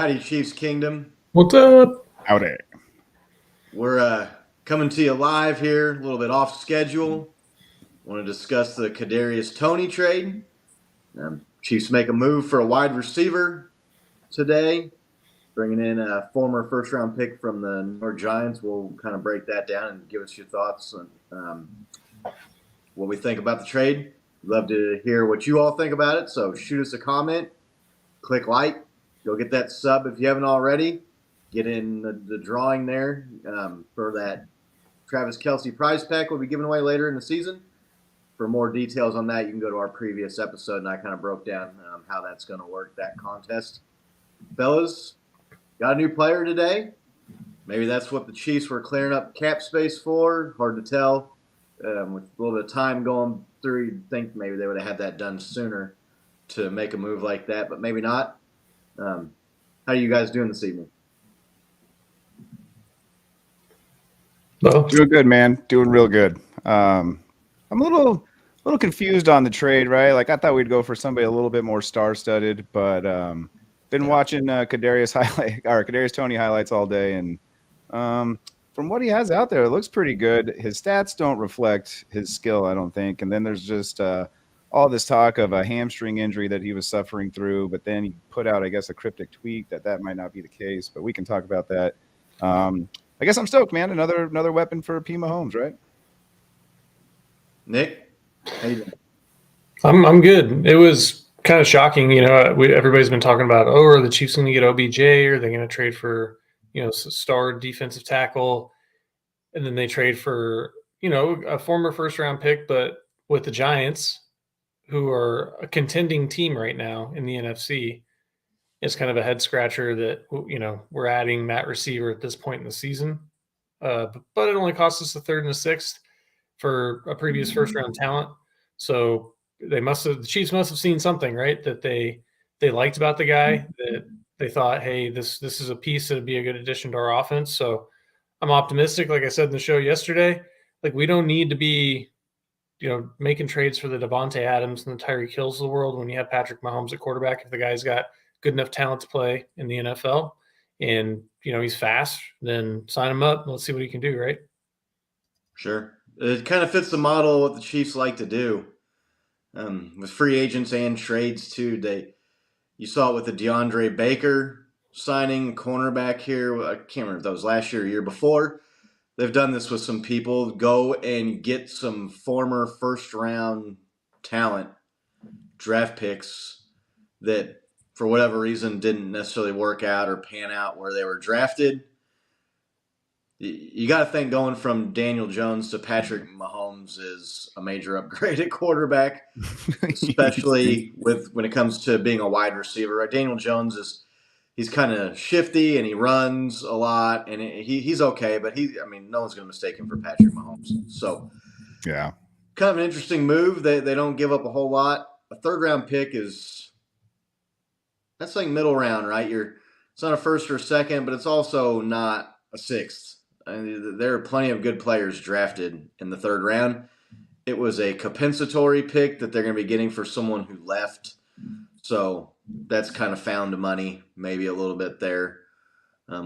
Howdy, Chiefs Kingdom. What's up? Howdy. We're coming to you live here, a little bit off schedule. Want to discuss the Kadarius Toney trade. Chiefs make a move for a wide receiver today, bringing in a former first-round pick from the New York Giants. We'll kind of break that down and give us your thoughts on what we think about the trade. Love to hear what you all think about it, so shoot us a comment, click like, go get that sub if you haven't already. Get in the drawing there for that Travis Kelce prize pack we'll be giving away later in the season. For more details on that, you can go to our previous episode, and I kind of broke down how that's going to work, that contest. Fellas, got a new player today. Maybe that's what the Chiefs were clearing up cap space for. Hard to tell. With a little bit of time going through, you'd think maybe they would have had that done sooner to make a move like that, but maybe not. How are you guys doing this evening? Doing good, man. Doing real good. I'm a little confused on the trade, right? Like I thought we'd go for somebody a little bit more star-studded, but been watching Kadarius Toney highlights all day, and from what he has out there, it looks pretty good. His stats don't reflect his skill, I don't think. And then there's just all this talk of a hamstring injury that he was suffering through, but then he put out, I guess, a cryptic tweet that might not be the case, but we can talk about that. I guess I'm stoked, man. Another weapon for P. Mahomes, right? Nick, how you doing? I'm good. It was kind of shocking. Everybody's been talking about, are the Chiefs going to get OBJ? Are they going to trade for, star defensive tackle? And then they trade for, a former first-round pick, but with the Giants, who are a contending team right now in the NFC. It's kind of a head-scratcher that, we're adding Matt receiver at this point in the season. But it only cost us a third and a sixth for a previous first-round talent. So the Chiefs must have seen something, right, that they liked about the guy, that they thought, hey, this is a piece that would be a good addition to our offense. So I'm optimistic. Like I said in the show yesterday, like we don't need to be, making trades for the Devontae Adams and the Tyreek Hills of the world when you have Patrick Mahomes at quarterback. If the guy's got good enough talent to play in the NFL and, he's fast, then sign him up. Let's see what he can do, right? Sure. It kind of fits the model of what the Chiefs like to do. With free agents and trades, too. You saw it with the DeAndre Baker signing, cornerback here. I can't remember if that was last year or year before. They've done this with some people. Go and get some former first-round talent, draft picks that, for whatever reason, didn't necessarily work out or pan out where they were drafted. You got to think going from Daniel Jones to Patrick Mahomes is a major upgrade at quarterback, especially when it comes to being a wide receiver. Right? Daniel Jones he's kind of shifty and he runs a lot, and he's okay, but no one's going to mistake him for Patrick Mahomes. So, yeah, kind of an interesting move. They don't give up a whole lot. A third-round pick that's like middle round, right? It's not a first or a second, but it's also not a sixth. There are plenty of good players drafted in the third round. It was a compensatory pick that they're going to be getting for someone who left. So that's kind of found money, maybe a little bit there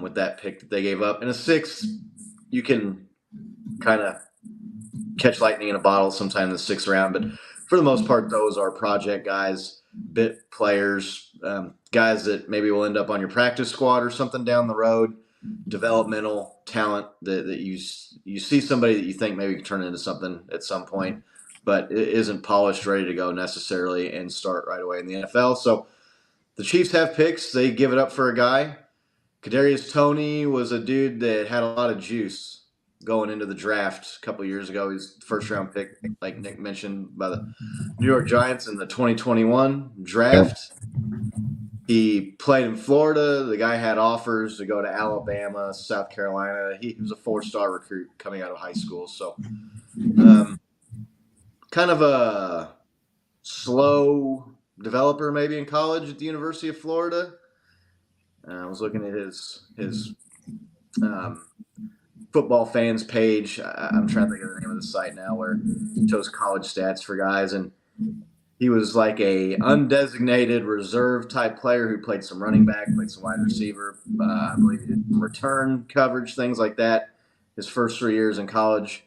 with that pick that they gave up. And a sixth, you can kind of catch lightning in a bottle sometime in the sixth round. But for the most part, those are project guys, bit players, guys that maybe will end up on your practice squad or something down the road. Developmental talent that you see somebody that you think maybe can turn into something at some point, but it isn't polished, ready to go necessarily and start right away in the NFL. So the Chiefs have picks. They give it up for a guy. Kadarius Toney was a dude that had a lot of juice going into the draft a couple of years ago. He's the first-round pick, like Nick mentioned, by the New York Giants in the 2021 draft. He played in Florida. The guy had offers to go to Alabama, South Carolina. He was a 4-star recruit coming out of high school. So kind of a slow developer maybe in college at the University of Florida. I was looking at his football fans page. I'm trying to think of the name of the site now where he shows college stats for guys. And He was like a undesignated reserve type player who played some running back, played some wide receiver. I believe he did some return coverage, things like that. His first 3 years in college.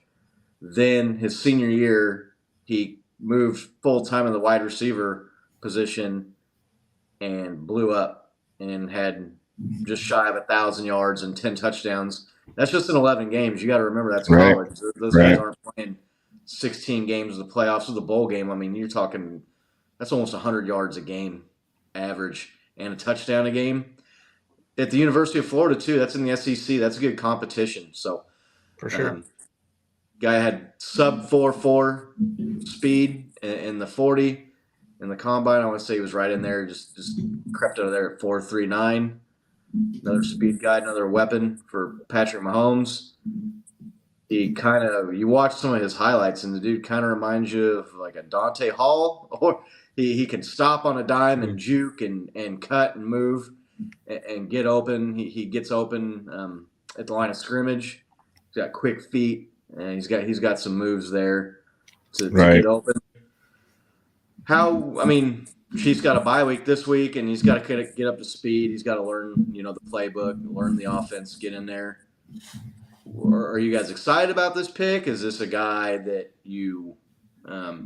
Then his senior year, he moved full time in the wide receiver position and blew up and had just shy of 1,000 yards and 10 touchdowns. That's just in 11 games. You got to remember that's Right. college. Those Right. guys aren't playing 16 games of the playoffs or the bowl game. I mean, you're talking that's almost 100 yards a game average and a touchdown a game. At the University of Florida, too, that's in the SEC. That's a good competition. So, For sure. Guy had sub 4.4 speed in the 40. In the combine, I want to say he was right in there, just crept out of there at 4.39. Another speed guy, another weapon for Patrick Mahomes. You watch some of his highlights, and the dude kind of reminds you of like a Dante Hall, or he can stop on a dime and juke and cut and move and get open. He gets open at the line of scrimmage. He's got quick feet, and he's got some moves there to get open. Chiefs got a bye week this week, and he's got to get up to speed. He's got to learn, the playbook, learn the offense, get in there. Are you guys excited about this pick? Is this a guy that you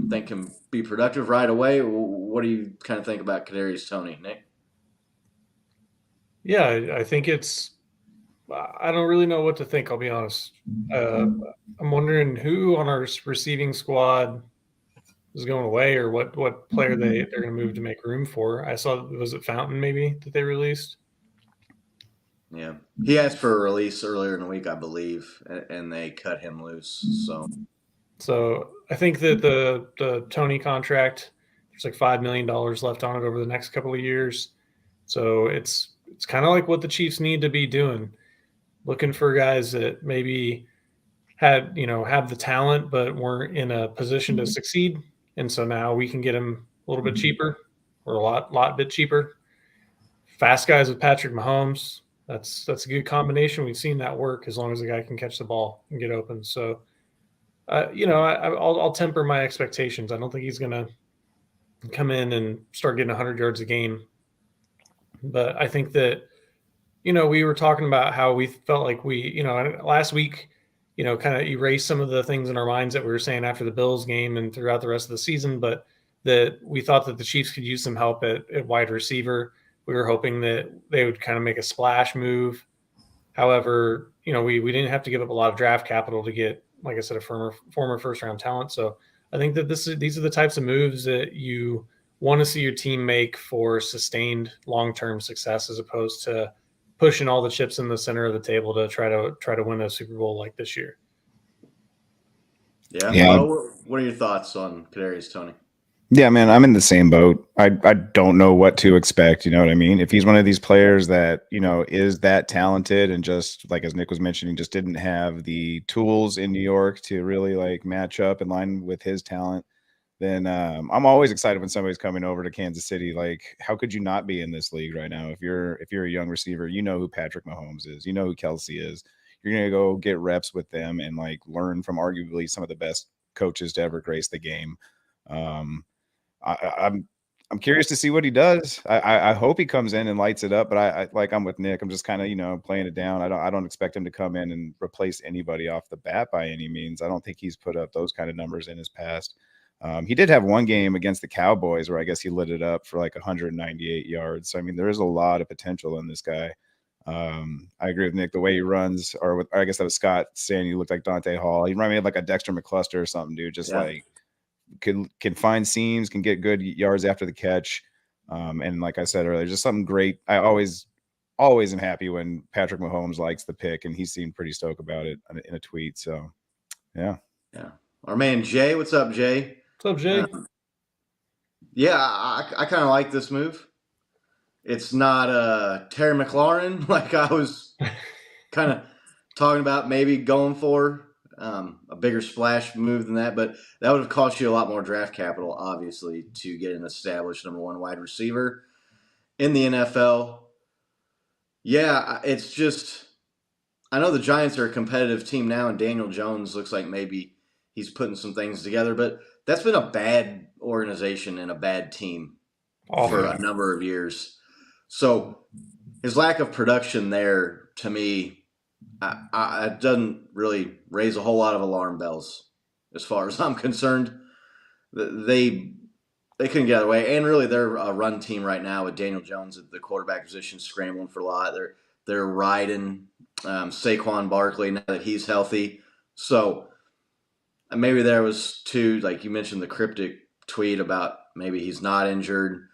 think can be productive right away? What do you kind of think about Kadarius Toney, Nick? Yeah, I think I don't really know what to think, I'll be honest. I'm wondering who on our receiving squad is going away, or what player they're going to move to make room for. I saw, was it Fountain maybe that they released? Yeah, he asked for a release earlier in the week, I believe, and they cut him loose. So I think that the Toney contract, there's like $5 million left on it over the next couple of years. So it's kind of like what the Chiefs need to be doing, looking for guys that maybe have the talent but weren't in a position to succeed. And so now we can get them a little bit cheaper, or a lot bit cheaper. Fast guys with Patrick Mahomes. That's a good combination. We've seen that work as long as the guy can catch the ball and get open. So, I'll temper my expectations. I don't think he's going to come in and start getting 100 yards a game. But I think that, we were talking about how we felt like last week, kind of erased some of the things in our minds that we were saying after the Bills game and throughout the rest of the season, but that we thought that the Chiefs could use some help at wide receiver. We were hoping that they would kind of make a splash move. However, we didn't have to give up a lot of draft capital to get, like I said, a former first-round talent. So I think that these are the types of moves that you want to see your team make for sustained long-term success, as opposed to pushing all the chips in the center of the table to try to win a Super Bowl like this year. Yeah. Mo, what are your thoughts on Kadarius Toney? Yeah, man, I'm in the same boat. I don't know what to expect. You know what I mean? If he's one of these players that, is that talented and just like, as Nick was mentioning, just didn't have the tools in New York to really like match up in line with his talent, then I'm always excited when somebody's coming over to Kansas City. Like, how could you not be in this league right now? If you're a young receiver, you know who Patrick Mahomes is, you know who Kelsey is. You're going to go get reps with them and like learn from arguably some of the best coaches to ever grace the game. I'm curious to see what he does. I hope he comes in and lights it up, but I'm with Nick. I'm just kind of, playing it down. I don't expect him to come in and replace anybody off the bat by any means. I don't think he's put up those kind of numbers in his past. He did have one game against the Cowboys where I guess he lit it up for like 198 yards. So, I mean, there is a lot of potential in this guy. I agree with Nick, the way he runs, or I guess that was Scott saying he looked like Dante Hall. He reminded me of like a Dexter McCluster or something, dude. Just like can find seams, can get good yards after the catch. And like I said earlier, just something great. I always am happy when Patrick Mahomes likes the pick, and he seemed pretty stoked about it in a tweet. So, yeah. Our man Jay, what's up, Jay? What's up, Jay? I kind of like this move. It's not Terry McLaurin like I was kind of talking about, maybe going for a bigger splash move than that, but that would have cost you a lot more draft capital, obviously, to get an established number one wide receiver in the NFL. Yeah, it's just, I know the Giants are a competitive team now, and Daniel Jones looks like maybe he's putting some things together, but that's been a bad organization and a bad team for a number of years. So his lack of production there, to me, it doesn't really raise a whole lot of alarm bells as far as I'm concerned. They couldn't get out of the way, and really they're a run team right now with Daniel Jones at the quarterback position, scrambling for a lot. They're riding Saquon Barkley now that he's healthy. So maybe there was like you mentioned, the cryptic tweet about maybe he's not injured.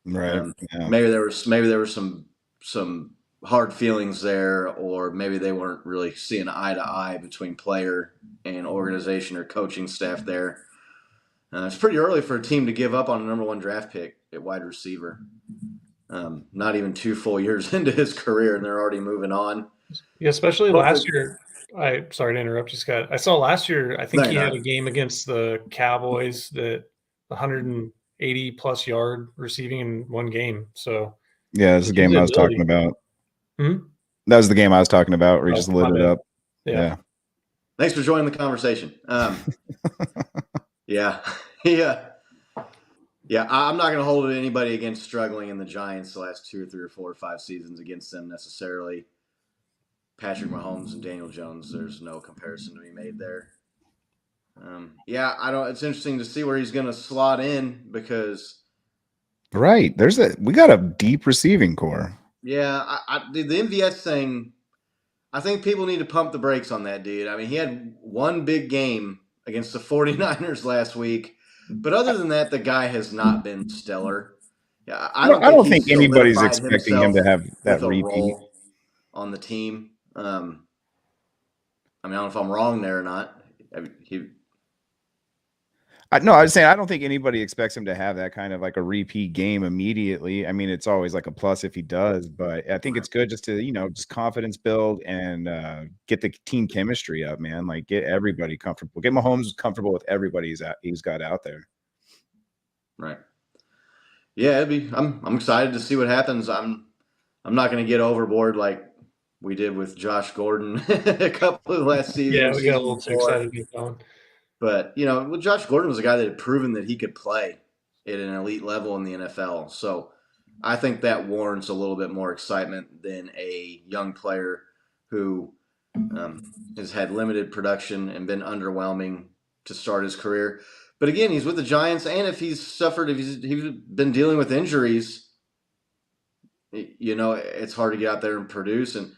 Right. Yeah. Maybe there was some hard feelings there, or maybe they weren't really seeing eye to eye between player and organization or coaching staff there. It's pretty early for a team to give up on a number 1 draft pick at wide receiver. Not even 2 full years into his career, and they're already moving on. Yeah, especially last year. Sorry to interrupt you, Scott. I saw last year, I think he had a game against the Cowboys that 180 plus yard receiving in one game. So yeah, that's the game I was talking about. Hmm? That was the game I was talking about where he just lit it up. Yeah. Thanks for joining the conversation. Yeah. I'm not going to hold anybody against struggling in the Giants the last 2 or 3 or 4 or 5 seasons against them necessarily. Patrick Mahomes and Daniel Jones, there's no comparison to be made there. It's interesting to see where he's going to slot in because. Right. We got a deep receiving core. Yeah. The MVS thing, I think people need to pump the brakes on that dude. I mean, he had one big game against the 49ers last week, but other than that, the guy has not been stellar. Yeah, I don't think anybody's expecting him to have that repeat on the team. I don't know if I'm wrong there or not. No, I was saying I don't think anybody expects him to have that kind of like a repeat game immediately. I mean, it's always like a plus if he does, but I think it's good just to, just confidence build and get the team chemistry up, man. Like get everybody comfortable. Get Mahomes comfortable with everybody he's got out there. Right. Yeah, I'm excited to see what happens. I'm not going to get overboard like we did with Josh Gordon a couple of last season. Yeah, we got a little too excited to get going. But, Josh Gordon was a guy that had proven that he could play at an elite level in the NFL. So I think that warrants a little bit more excitement than a young player who has had limited production and been underwhelming to start his career. But again, he's with the Giants, and if he's been dealing with injuries, it's hard to get out there and produce. And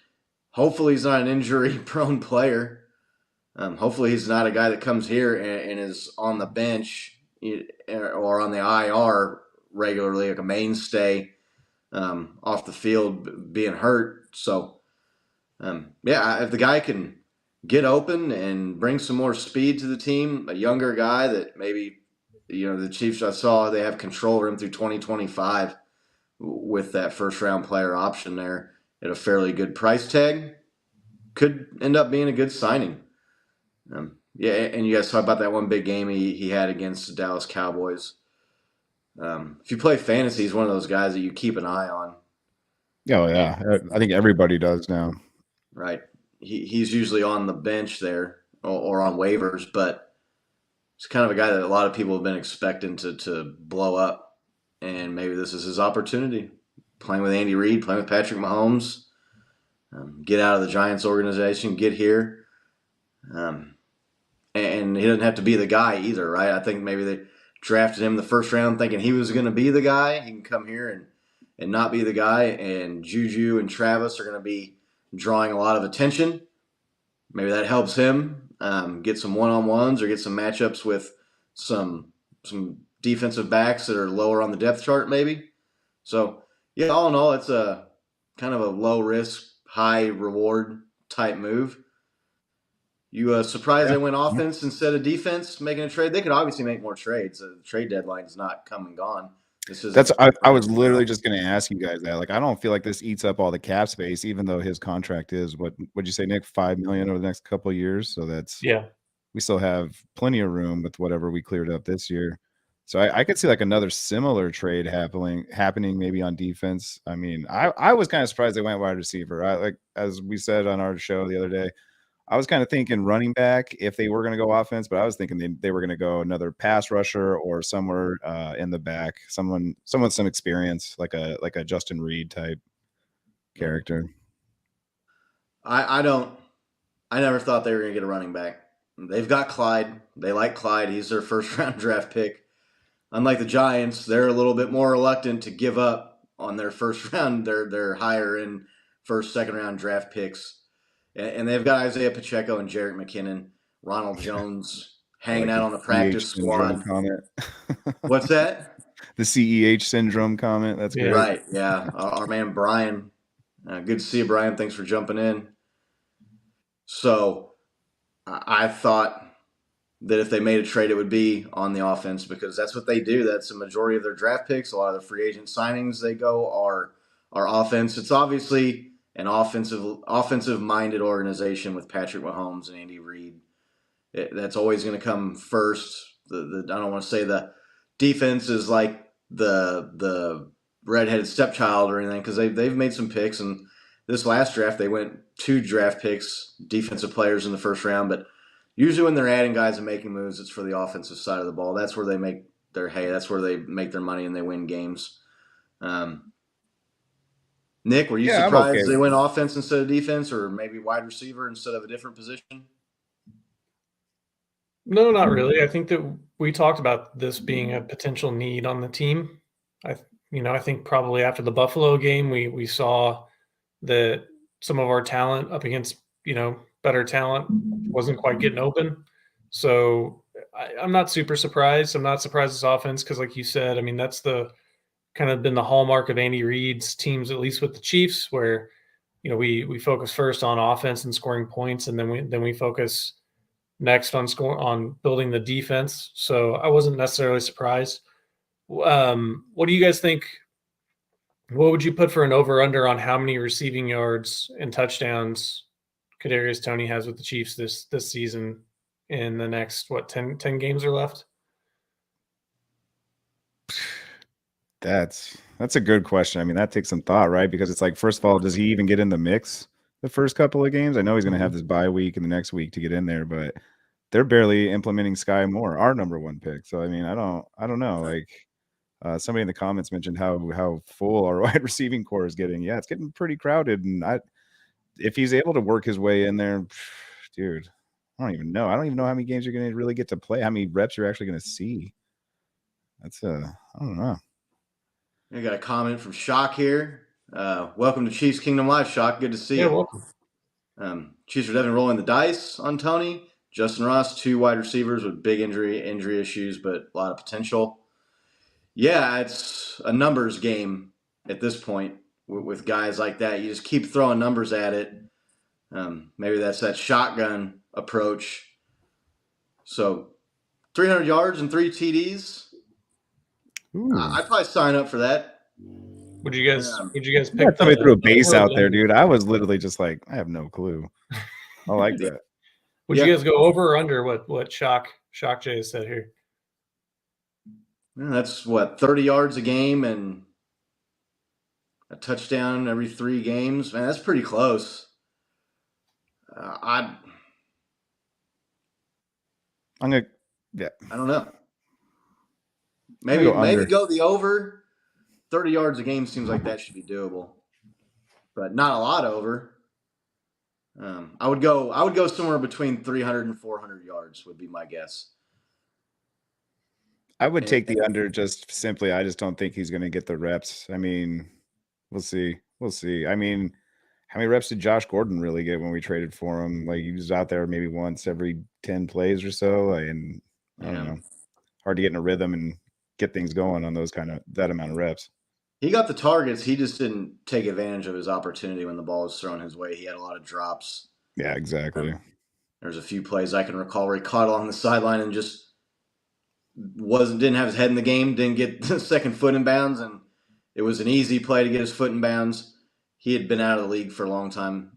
hopefully he's not an injury-prone player. Hopefully he's not a guy that comes here and is on the bench or on the IR regularly, like a mainstay off the field being hurt. So, if the guy can get open and bring some more speed to the team, a younger guy that maybe, the Chiefs, I saw they have control over him through 2025 with that first-round player option there at a fairly good price tag, could end up being a good signing. And you guys talk about that one big game he had against the Dallas Cowboys. If you play fantasy, he's one of those guys that you keep an eye on. Oh, yeah. I think everybody does now. Right. He's usually on the bench there or on waivers, but he's kind of a guy that a lot of people have been expecting to blow up, and maybe this is his opportunity. Playing with Andy Reid, playing with Patrick Mahomes, get out of the Giants organization, get here. And he doesn't have to be the guy either, right? I think maybe they drafted him the first round thinking he was going to be the guy. He can come here and not be the guy, and Juju and Travis are going to be drawing a lot of attention. Maybe that helps him get some one-on-ones or get some matchups with some defensive backs that are lower on the depth chart maybe. So, yeah, all in all, it's a kind of a low-risk, high-reward type move. You surprised they went offense instead of defense, making a trade? They could obviously make more trades. The trade deadline is not come and gone. I was literally just going to ask you guys that. Like, I don't feel like this eats up all the cap space, even though his contract is what'd you say, Nick? $5 million over the next couple of years. So we still have plenty of room with whatever we cleared up this year. So I could see like another similar trade happening maybe on defense. I mean, I was kind of surprised they went wide receiver. Like as we said on our show the other day, I was kind of thinking running back if they were going to go offense, but I was thinking they were going to go another pass rusher or somewhere in the back, someone with some experience, like a Justin Reed type character. I never thought they were going to get a running back. They've got Clyde. They like Clyde. He's their first round draft pick. Unlike the Giants, they're a little bit more reluctant to give up on their first round, their higher in first, second round draft picks. And they've got Isaiah Pacheco and Jarrett McKinnon, Ronald Jones hanging out on the practice squad. Comment. What's that? The CEH syndrome comment. That's great. Right, yeah. Our man Brian. Good to see you, Brian. Thanks for jumping in. So I thought that if they made a trade, it would be on the offense because that's what they do. That's the majority of their draft picks. A lot of the free agent signings they go are offense. It's obviously an offensive-minded organization with Patrick Mahomes and Andy Reid. That's always going to come first. I don't want to say the defense is like the redheaded stepchild or anything because they've made some picks, and this last draft they went 2 draft picks, defensive players in the first round, but usually when they're adding guys and making moves, it's for the offensive side of the ball. That's where they make their hay. That's where they make their money and they win games. Nick, were you surprised they went offense instead of defense or maybe wide receiver instead of a different position? No, not really. I think that we talked about this being a potential need on the team. I think probably after the Buffalo game, we saw that some of our talent up against, better talent wasn't quite getting open. So I'm not super surprised. I'm not surprised this offense because, like you said, I mean, that's the kind of been the hallmark of Andy Reid's teams, at least with the Chiefs, where, we focus first on offense and scoring points, and then we focus next on building the defense. So I wasn't necessarily surprised. What do you guys think? What would you put for an over-under on how many receiving yards and touchdowns Kadarius Toney has with the Chiefs this season in the next, 10 games are left? That's a good question. I mean, that takes some thought, right? Because it's like, first of all, does he even get in the mix the first couple of games? I know he's going to have this bye week and the next week to get in there, but they're barely implementing Sky Moore, our number 1 pick. So, I mean, I don't know. Like, somebody in the comments mentioned how full our wide receiving core is getting. Yeah, it's getting pretty crowded. And if he's able to work his way in there, dude, I don't even know. I don't even know how many games you're going to really get to play, how many reps you're actually going to see. I don't know. I got a comment from Shock here. Welcome to Chiefs Kingdom Live, Shock. Good to see you. Yeah, welcome. Chiefs are definitely rolling the dice on Toney. Justin Ross, 2 wide receivers with big injury issues, but a lot of potential. Yeah, it's a numbers game at this point with guys like that. You just keep throwing numbers at it. Maybe that's that shotgun approach. So 300 yards and 3 TDs. I'd probably sign up for that. Would you guys pick? Somebody threw a base out there, dude. I was literally just like, I have no clue. I like that. Would you guys go over or under what Shock Jay said here? That's 30 yards a game and a touchdown every 3 games. Man, that's pretty close. I don't know. Maybe go the over. 30 yards a game seems like that should be doable, but not a lot over. I would go somewhere between 300 and 400 yards would be my guess. I would take the under just simply. I just don't think he's going to get the reps. I mean, we'll see. I mean, how many reps did Josh Gordon really get when we traded for him? Like, he was out there maybe once every 10 plays or so. And I don't know. Hard to get in a rhythm and get things going on that amount of reps. He got the targets. He just didn't take advantage of his opportunity when the ball was thrown his way. He had a lot of drops. Yeah, exactly. There's a few plays I can recall where he caught along the sideline and just didn't have his head in the game, didn't get the second foot in bounds, and it was an easy play to get his foot in bounds. He had been out of the league for a long time,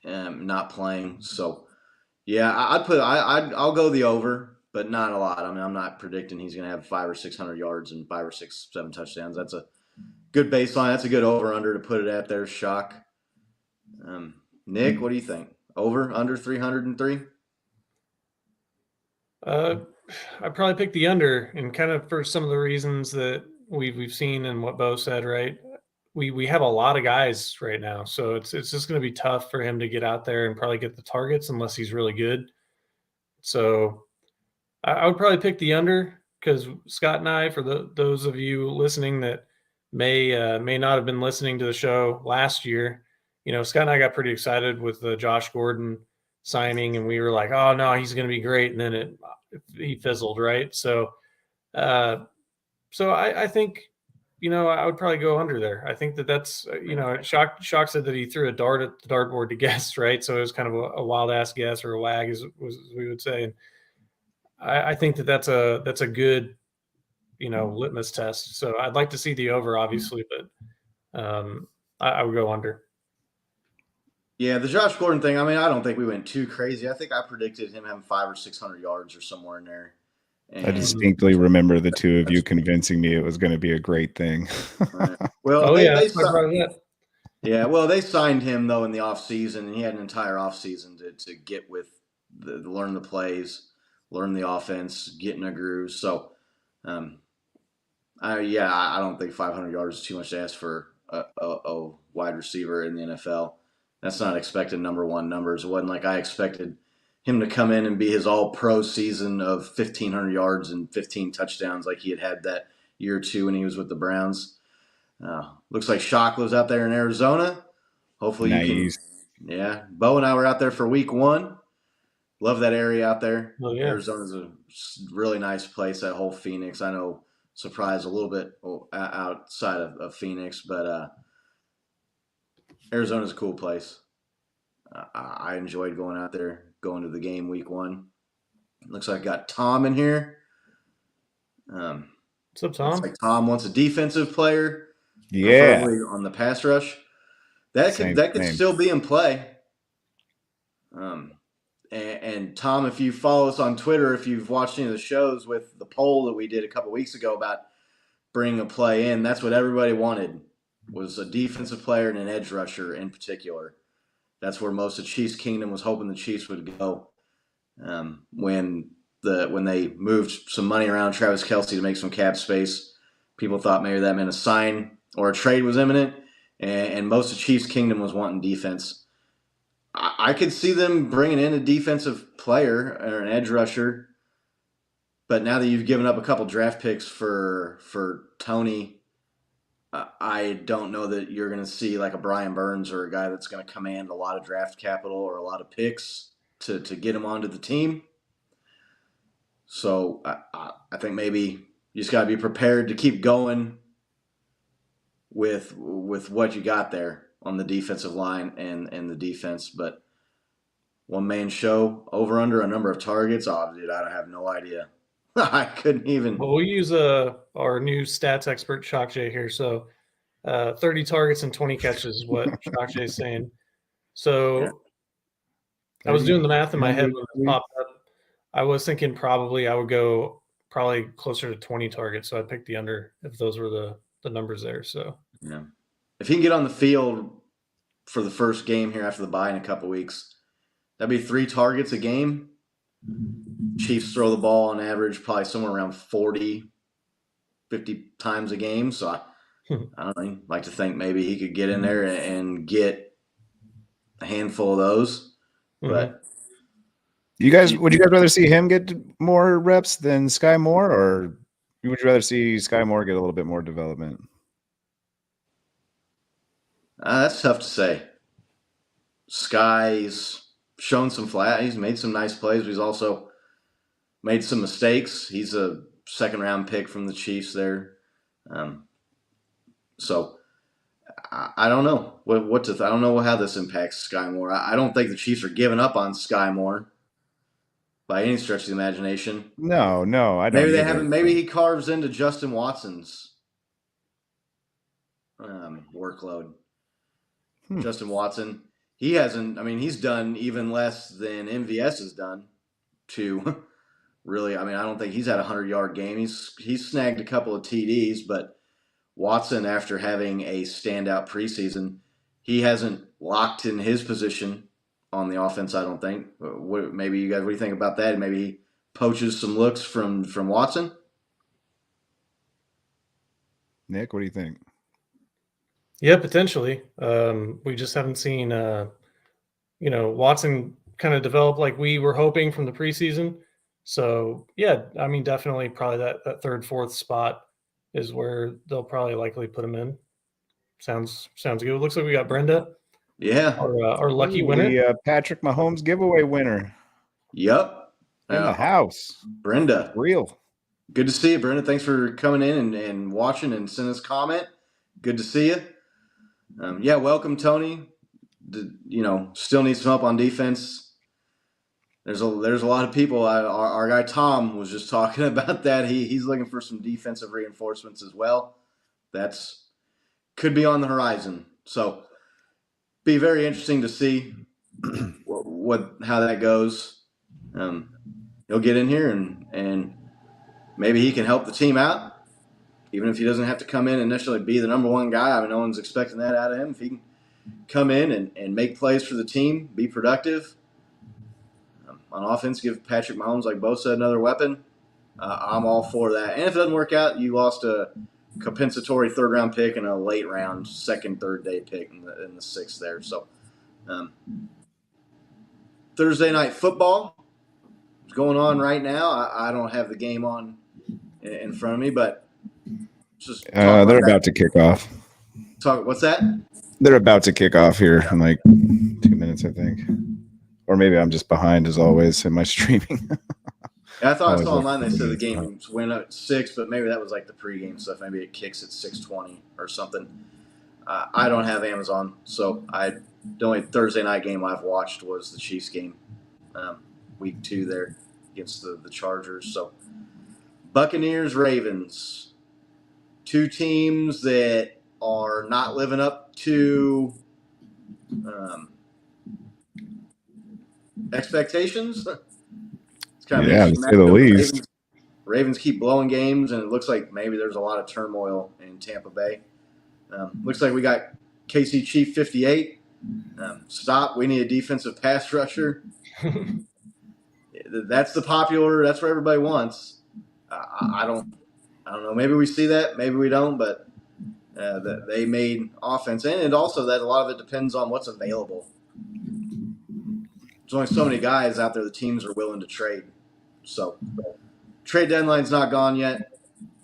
not playing. So, yeah, I'll go the over, but not a lot. I mean, I'm not predicting he's going to have 500 or 600 yards and 5 or 6, 7 touchdowns. That's a good baseline. That's a good over under to put it at there. Shock. Nick, what do you think? Over, under 303? I probably picked the under, and kind of for some of the reasons that we've seen and what Bo said. Right, we have a lot of guys right now, so it's just going to be tough for him to get out there and probably get the targets unless he's really good. So I would probably pick the under because Scott and I, for those of you listening that may not have been listening to the show last year, Scott and I got pretty excited with the Josh Gordon signing, and we were like, "Oh no, he's going to be great," and then he fizzled, right? So, uh, I think I would probably go under there. I think that's Shock said that he threw a dart at the dartboard to guess, right? So it was kind of a wild ass guess or a wag, as we would say. And I think that's a good litmus test. So I'd like to see the over, obviously, but I would go under. Yeah, the Josh Gordon thing. I mean, I don't think we went too crazy. I think I predicted him having 500 or 600 yards or somewhere in there. I distinctly remember the two of you convincing me it was going to be a great thing. Right. Well, they signed him though in the offseason, and he had an entire offseason to get with learn the plays, learn the offense, get in a groove. So, I don't think 500 yards is too much to ask for a wide receiver in the NFL. That's not expected number one numbers. It wasn't like I expected him to come in and be his all-pro season of 1,500 yards and 15 touchdowns like he had that year or two when he was with the Browns. Looks like Shock lives out there in Arizona. Hopefully nice. You can. Yeah, Bo and I were out there for week 1. Love that area out there. Oh, yeah. Arizona's a really nice place, that whole Phoenix. I know, surprised a little bit outside of Phoenix, but Arizona's a cool place. I enjoyed going out there, going to the game week 1. Looks like I got Tom in here. What's up, Tom? Looks like Tom wants a defensive player. Yeah. Preferably on the pass rush. That could still be in play. And Tom, if you follow us on Twitter, if you've watched any of the shows with the poll that we did a couple weeks ago about bringing a play in, that's what everybody wanted, was a defensive player and an edge rusher in particular. That's where most of Chiefs Kingdom was hoping the Chiefs would go when they moved some money around Travis Kelce to make some cap space. People thought maybe that meant a sign or a trade was imminent, and most of Chiefs Kingdom was wanting defense. I could see them bringing in a defensive player or an edge rusher, but now that you've given up a couple draft picks for Toney, I don't know that you're going to see like a Brian Burns or a guy that's going to command a lot of draft capital or a lot of picks to get him onto the team. So I think maybe you just got to be prepared to keep going with what you got there on the defensive line and the defense. But one-man show, over under a number of targets, dude, I have no idea. I couldn't even. Well, we'll use our new stats expert, Shock J, here. So 30 targets and 20 catches is what Shock J is saying. So yeah. I was doing the math in my head when it popped up. I was thinking probably I would go closer to 20 targets. So I picked the under if those were the numbers there. So yeah, if he can get on the field for the first game here after the bye in a couple weeks, that'd be 3 targets a game. Chiefs throw the ball on average probably somewhere around 40, 50 times a game. So I don't know. I'd like to think maybe he could get in there and get a handful of those. Mm-hmm. But would you guys rather see him get more reps than Sky Moore, or would you rather see Sky Moore get a little bit more development? That's tough to say. Sky's shown some flat. He's made some nice plays, but he's also made some mistakes. He's a second-round pick from the Chiefs there. So I don't know I don't know how this impacts Sky Moore. I don't think the Chiefs are giving up on Sky Moore by any stretch of the imagination. No, I don't. Maybe they haven't. Maybe he carves into Justin Watson's workload. Justin Watson, he hasn't. I mean, he's done even less than MVS has done. To really, I mean, I don't think he's had a 100-yard game. He's snagged a couple of TDs, but Watson, after having a standout preseason, he hasn't locked in his position on the offense. I don't think. Maybe you guys, what do you think about that? Maybe he poaches some looks from Watson. Nick, what do you think? Yeah, potentially. We just haven't seen, Watson kind of develop like we were hoping from the preseason. So yeah, I mean, definitely, probably that third, fourth spot is where they'll probably likely put him in. Sounds good. It looks like we got Brenda, Yeah. our lucky winner. The Patrick Mahomes giveaway winner Yep. in the house. Brenda. Real. Good to see you, Brenda. Thanks for coming in and watching and sending us a comment. Good to see you. Yeah, welcome, Tony. Still needs some help on defense. There's a lot of people. Our guy Tom was just talking about that. He's looking for some defensive reinforcements as well. That's could be on the horizon. So, be very interesting to see how that goes. He'll get in here and maybe he can help the team out, even if he doesn't have to come in and necessarily be the number one guy. I mean, no one's expecting that out of him. If he can come in and make plays for the team, be productive. On offense, give Patrick Mahomes, like Bo said, another weapon. I'm all for that. And if it doesn't work out, you lost a compensatory third-round pick and a late-round second, third-day pick in the sixth there. So Thursday night football is going on right now. I don't have the game on in front of me, but just they're about to kick off. What's that? They're about to kick off here in like 2 minutes, I think. Or maybe I'm just behind as always in my streaming. Yeah, I thought I saw online they said the game went at 6, but maybe that was like the pregame stuff. Maybe it kicks at 6:20 or something. I don't have Amazon, so the only Thursday night game I've watched was the Chiefs game, week 2 there against the Chargers. So Buccaneers, Ravens, two teams that are not living up to expectations. It's kind of to say the least. Ravens keep blowing games, and it looks like maybe there's a lot of turmoil in Tampa Bay. Looks like we got KC Chief 58. Stop. We need a defensive pass rusher. That's what everybody wants. I don't know. Maybe we see that. Maybe we don't. But they made offense, and also that a lot of it depends on what's available. There's only so many guys out there the teams are willing to trade. So trade deadline's not gone yet.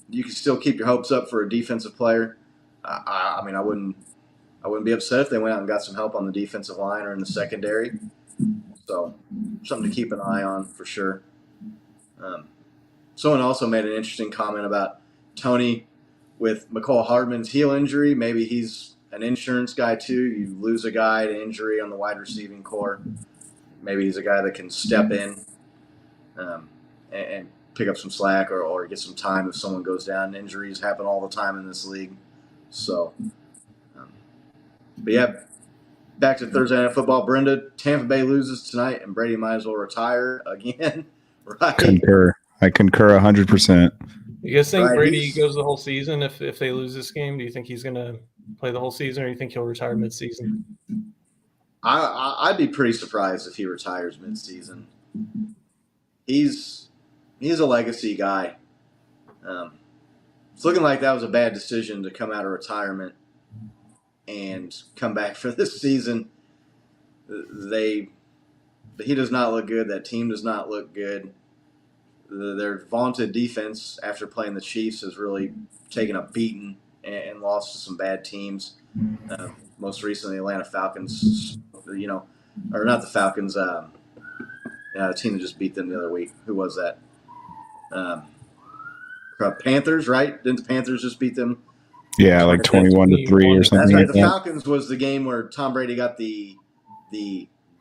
You can still keep your hopes up for a defensive player. I mean, I wouldn't be upset if they went out and got some help on the defensive line or in the secondary. So something to keep an eye on for sure. Someone also made an interesting comment about Toney with McCall Hardman's heel injury. Maybe he's an insurance guy too. You lose a guy to injury on the wide receiving core. Maybe he's a guy that can step in and pick up some slack or get some time if someone goes down. Injuries happen all the time in this league. So, but yeah, back to Thursday Night Football. Brenda, Tampa Bay loses tonight, and Brady might as well retire again. Right? I concur 100%. You guys think Right, Brady goes the whole season if they lose this game? Do you think he's going to play the whole season, or do you think he'll retire midseason? I'd be pretty surprised if he retires midseason. He's a legacy guy. It's looking like that was a bad decision to come out of retirement and come back for this season. He does not look good. That team does not look good. Their vaunted defense after playing the Chiefs has really taken a beating and lost to some bad teams. Most recently, the Atlanta Falcons, or not the Falcons, the team that just beat them the other week. Who was that? Panthers, right? Didn't the Panthers just beat them? Yeah, like 21-3 or something. That's right. Like The Falcons was the game where Tom Brady got the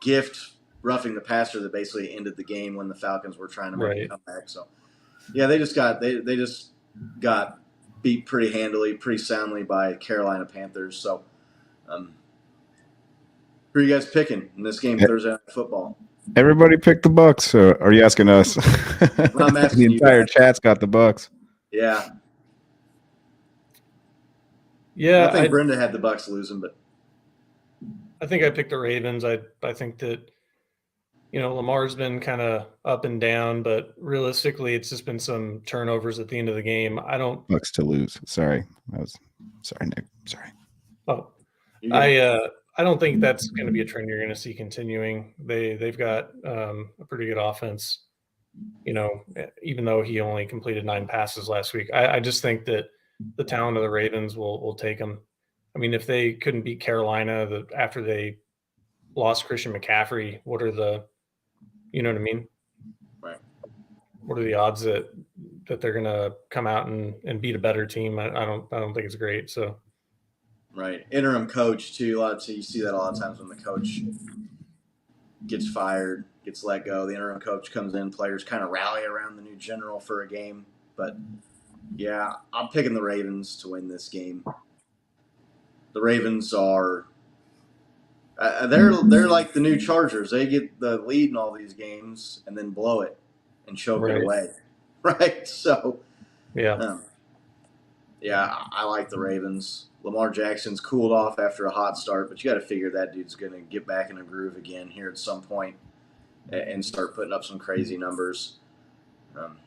gift roughing the passer that basically ended the game when the Falcons were trying to make a comeback. So, yeah, they just got beat pretty handily, pretty soundly by Carolina Panthers. So, who are you guys picking in this game Thursday Night Football? Everybody picked the Bucks. So are you asking us? Well, I'm asking the entire chat's got the Bucks. Yeah. Yeah, I think Brenda had the Bucks losing, but I think I picked the Ravens. I think that Lamar's been kind of up and down, but realistically, it's just been some turnovers at the end of the game. Bucks to lose. Sorry, sorry, Nick. Sorry. Oh, I don't think that's going to be a trend you're going to see continuing. They've got a pretty good offense. Even though he only completed 9 passes last week, I just think that the talent of the Ravens will take them. I mean, if they couldn't beat Carolina after they lost Christian McCaffrey, what are the, you know what I mean? Right. What are the odds that they're going to come out and beat a better team? I don't think it's great. So. Right. Interim coach too. You see that a lot of times when the coach gets fired, gets let go. The interim coach comes in, players kind of rally around the new general for a game. But yeah, I'm picking the Ravens to win this game. The Ravens are they're like the new Chargers. They get the lead in all these games and then blow it and choke it away. Right. So yeah. I like the Ravens. Lamar Jackson's cooled off after a hot start, but you got to figure that dude's going to get back in a groove again here at some point and start putting up some crazy numbers.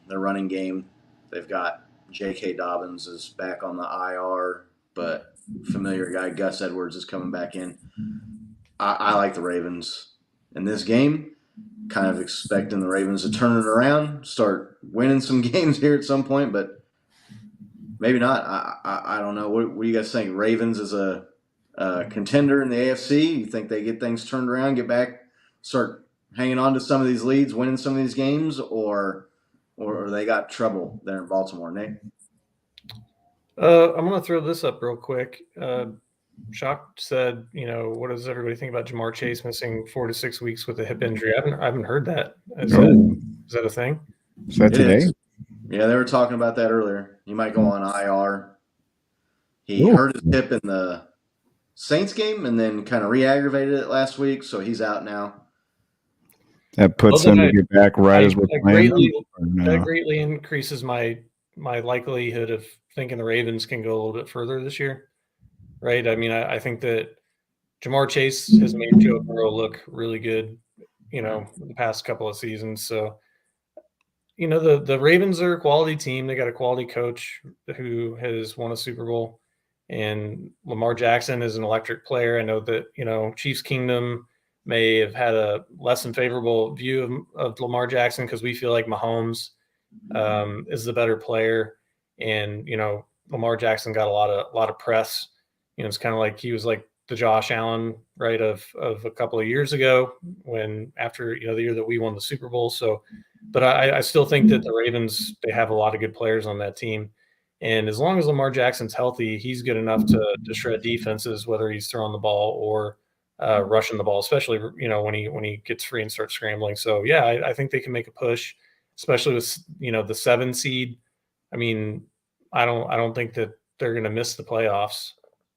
Their running game, they've got J.K. Dobbins is back on the IR, but familiar guy Gus Edwards is coming back in. I like the Ravens in this game. Kind of expecting the Ravens to turn it around, start winning some games here at some point, but maybe not. I don't know. What do you guys think? Ravens is a contender in the AFC? You think they get things turned around, get back, start hanging on to some of these leads, winning some of these games, or they got trouble there in Baltimore, Nick? I'm going to throw this up real quick. Shock said, what does everybody think about Jamar Chase missing 4 to 6 weeks with a hip injury? I haven't heard that. Is that a thing? Is that today? Yeah, they were talking about that earlier. He might go on IR. He hurt his hip in the Saints game and then kind of re-aggravated it last week, so he's out now. That puts him to get back right as we're playing. That greatly increases my likelihood of thinking the Ravens can go a little bit further this year, right? I mean, I think that Jamar Chase has made Joe Burrow look really good, the past couple of seasons. So, the Ravens are a quality team. They got a quality coach who has won a Super Bowl, and Lamar Jackson is an electric player. I know that, Chiefs Kingdom may have had a less than favorable view of Lamar Jackson because we feel like Mahomes is the better player. And, Lamar Jackson got a lot of press. It's kind of like he was like the Josh Allen, right, of a couple of years ago after the year that we won the Super Bowl. So, but I still think that the Ravens, they have a lot of good players on that team. And as long as Lamar Jackson's healthy, he's good enough to shred defenses, whether he's throwing the ball or rushing the ball, especially, when he gets free and starts scrambling. So, yeah, I think they can make a push, especially with, the 7 seed. I mean, I don't think that they're going to miss the playoffs.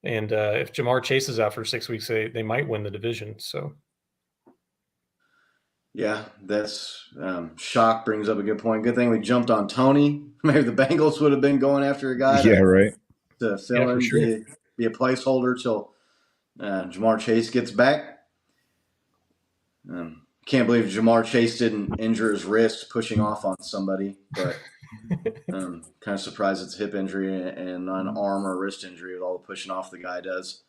And if Jamar Chase is out for 6 weeks, they might win the division. So. Yeah, that's Shock brings up a good point. Good thing we jumped on Toney. Maybe the Bengals would have been going after a guy to fill in, sure. be a placeholder till Jamar Chase gets back. Can't believe Jamar Chase didn't injure his wrist pushing off on somebody, but kind of surprised it's a hip injury and not an arm or wrist injury with all the pushing off the guy does.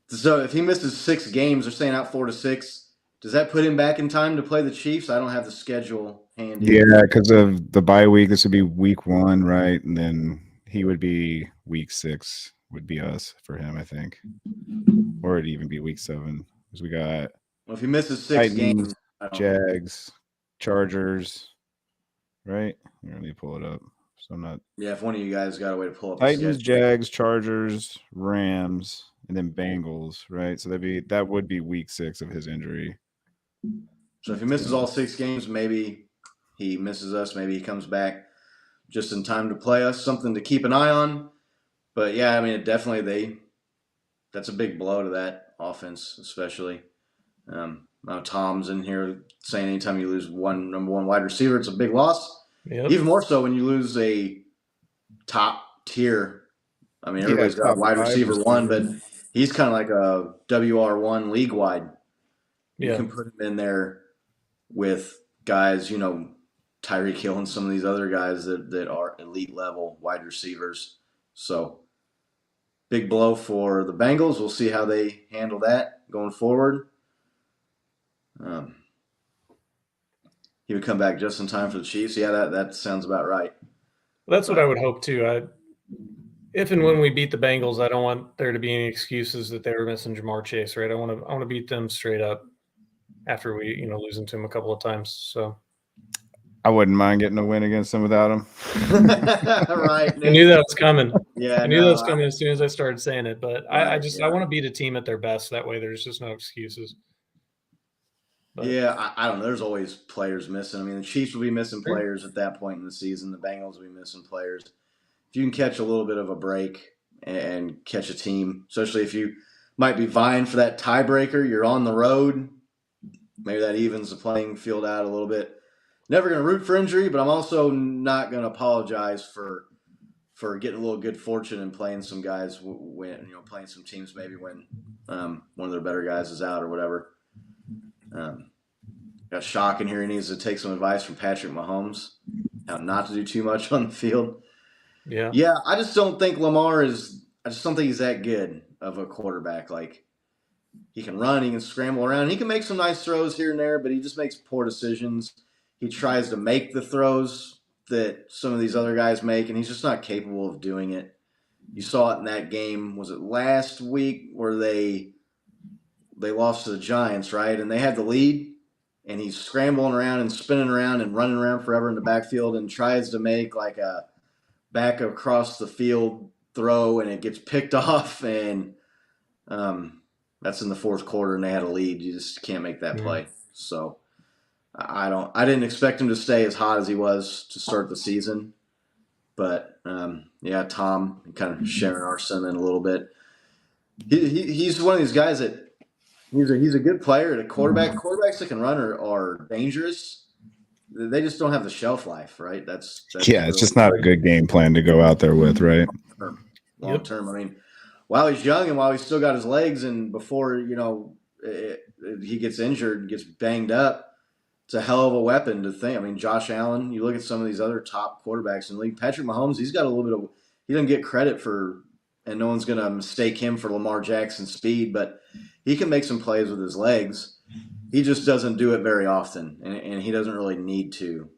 So if he misses 6 games, they're saying out 4 to 6. Does that put him back in time to play the Chiefs? I don't have the schedule handy. Yeah, because of the bye week, this would be week 1, right? And then he would be week 6 would be us for him, I think. Or it'd even be week 7. Because we got if he misses 6 Titans, games, Jags, Chargers, right? Here, let me pull it up. So I'm not. Yeah, if one of you guys got a way to pull up Titans, Jags, Chargers, Rams, and then Bengals, right? So that would be week 6 of his injury. So if he misses all 6 games, maybe he misses us. Maybe he comes back just in time to play us. Something to keep an eye on. But yeah, I mean, that's a big blow to that offense, especially. Tom's in here saying anytime you lose number one wide receiver, it's a big loss. Yep. Even more so when you lose a top tier. I mean, everybody's got wide receiver 1, but he's kind of like a WR1 league wide. You can put him in there with guys, Tyreek Hill and some of these other guys that are elite level wide receivers. So big blow for the Bengals. We'll see how they handle that going forward. He would come back just in time for the Chiefs. Yeah, that sounds about right. Well, that's what I would hope too. If and when we beat the Bengals, I don't want there to be any excuses that they were missing Jamar Chase, right? I want to beat them straight up after we, losing to him a couple of times. So I wouldn't mind getting a win against them without him. Right. I knew that was coming. Yeah, I knew that was coming as soon as I started saying it. But right, I want to beat a team at their best. That way, there's just no excuses. But, yeah, I don't know. There's always players missing. I mean, the Chiefs will be missing players at that point in the season. The Bengals will be missing players. If you can catch a little bit of a break and catch a team, especially if you might be vying for that tiebreaker, you're on the road. Maybe that evens the playing field out a little bit. Never going to root for injury, but I'm also not going to apologize for getting a little good fortune and playing some guys when playing some teams maybe when one of their better guys is out or whatever. Got Shock in here. He needs to take some advice from Patrick Mahomes, how not to do too much on the field. Yeah. I just don't think Lamar is. I just don't think he's that good of a quarterback. Like, he can run, he can scramble around, he can make some nice throws here and there, but he just makes poor decisions. He tries to make the throws that some of these other guys make, and he's just not capable of doing it. You saw it in that game. Was it last week where they lost to the Giants, right? And they had the lead, and he's scrambling around and spinning around and running around forever in the backfield and tries to make like a back across the field throw, and it gets picked off, and that's in the fourth quarter, and they had a lead. You just can't make that play. So I didn't expect him to stay as hot as he was to start the season, but Tom kind of sharing our sentiment a little bit. He's one of these guys that he's a good player at a quarterback. Quarterbacks that can run are dangerous. They just don't have the shelf life, right? That's it's just not a good game plan to go out there with, right? Long term. I mean, while he's young and while he's still got his legs, and before he gets injured and gets banged up, it's a hell of a weapon to think. I mean, Josh Allen. You look at some of these other top quarterbacks in the league. Patrick Mahomes. He's got a little bit of. He doesn't get credit for, and no one's going to mistake him for Lamar Jackson's speed, but he can make some plays with his legs. He just doesn't do it very often, and he doesn't really need to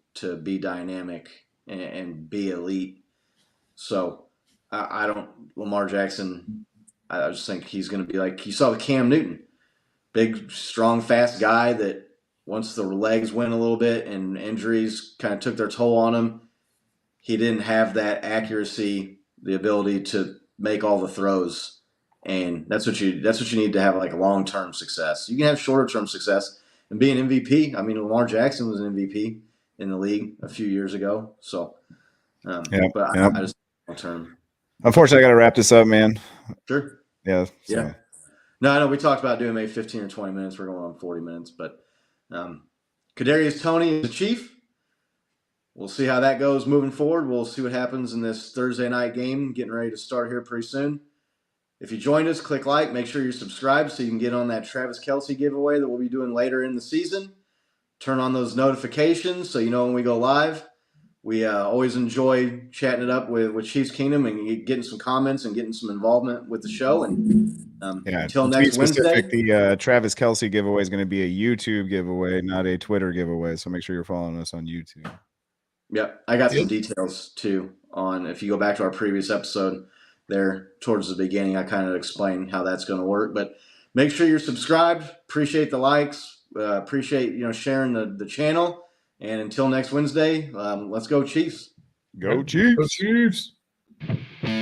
be dynamic and be elite. So I don't – Lamar Jackson, I just think he's going to be like – you saw with Cam Newton, big, strong, fast guy that once the legs went a little bit and injuries kind of took their toll on him, he didn't have that accuracy, the ability to make all the throws. And that's what you need to have like long-term success. You can have shorter-term success and be an MVP. I mean, Lamar Jackson was an MVP in the league a few years ago. So, I just long-term. Unfortunately, I got to wrap this up, man. Sure. Yeah. Yeah. No, I know we talked about doing maybe 15 or 20 minutes. We're going on 40 minutes, but Kadarius Toney is the Chief. We'll see how that goes moving forward. We'll see what happens in this Thursday night game, getting ready to start here pretty soon. If you joined us, click like. Make sure you're subscribed so you can get on that Travis Kelce giveaway that we'll be doing later in the season. Turn on those notifications so you know when we go live. We always enjoy chatting it up with Chiefs Kingdom and getting some comments and getting some involvement with the show. And until next Wednesday. The Travis Kelce giveaway is going to be a YouTube giveaway, not a Twitter giveaway. So make sure you're following us on YouTube. Yep. I got some details, too, on if you go back to our previous episode there towards the beginning, I kind of explained how that's going to work. But make sure you're subscribed. Appreciate the likes. Appreciate sharing the channel. And until next Wednesday, let's go Chiefs. Go Chiefs. Go Chiefs.